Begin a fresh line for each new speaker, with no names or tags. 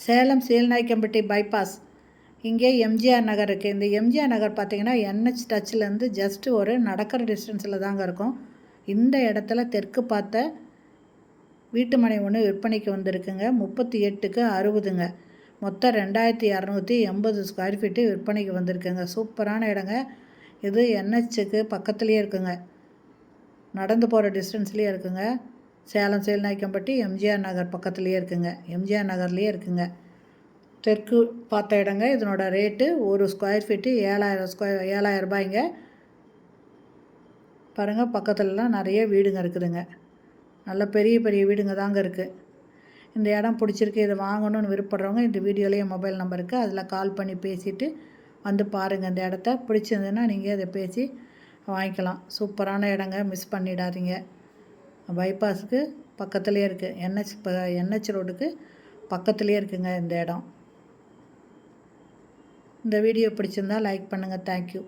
Salem சீல்நாய்க்கம்பட்டி bypass. இங்கே எம்ஜிஆர் நகர் இருக்குது. இந்த எம்ஜிஆர் நகர் பார்த்திங்கன்னா என்ஹெச் டச்சிலேருந்து ஜஸ்ட்டு ஒரு நடக்கிற டிஸ்டன்ஸில் தாங்க இருக்கும். இந்த இடத்துல தெற்கு பார்த்த வீட்டு மனை ஒன்று விற்பனைக்கு வந்திருக்குங்க. 38க்கு 60ங்க. மொத்தம் 2280 ஸ்கொயர் ஃபீட்டு விற்பனைக்கு வந்திருக்குங்க. சூப்பரான இடங்க. இது என்ஹெச்சுக்கு பக்கத்துலேயே இருக்குங்க. நடந்து போகிற டிஸ்டன்ஸ்லேயே இருக்குங்க. சேலம் சீல்நாய்க்கம்பட்டி எம்ஜிஆர் நகர் பக்கத்துலேயே இருக்குங்க. எம்ஜிஆர் நகர்லேயே இருக்குங்க. தெற்கு பார்த்த இடங்க. இதனோட ரேட்டு ஒரு ஸ்கொயர் ஃபீட்டு 7000 ரூபாய்ங்க. பாருங்கள், பக்கத்துலலாம் நிறைய வீடுங்க இருக்குதுங்க. நல்ல பெரிய பெரிய வீடுங்க தாங்க இருக்குது. இந்த இடம் பிடிச்சிருக்கு, இதை வாங்கணும்னு விருப்பப்படுறவங்க இந்த வீடியோலேயே மொபைல் நம்பர் இருக்குது, அதில் கால் பண்ணி பேசிவிட்டு வந்து பாருங்கள். இந்த இடத்த பிடிச்சிருந்ததுன்னா நீங்கள் அதை பேசி வாங்கிக்கலாம். சூப்பரான இடங்க, மிஸ் பண்ணிடாதீங்க. பைபாஸுக்கு பக்கத்துலேயே இருக்குது. என்ஹெச் ரோடுக்கு பக்கத்துலேயே இருக்குங்க இந்த இடம். இந்த வீடியோ பிடிச்சிருந்தால் லைக் பண்ணுங்கள். தேங்க்யூ.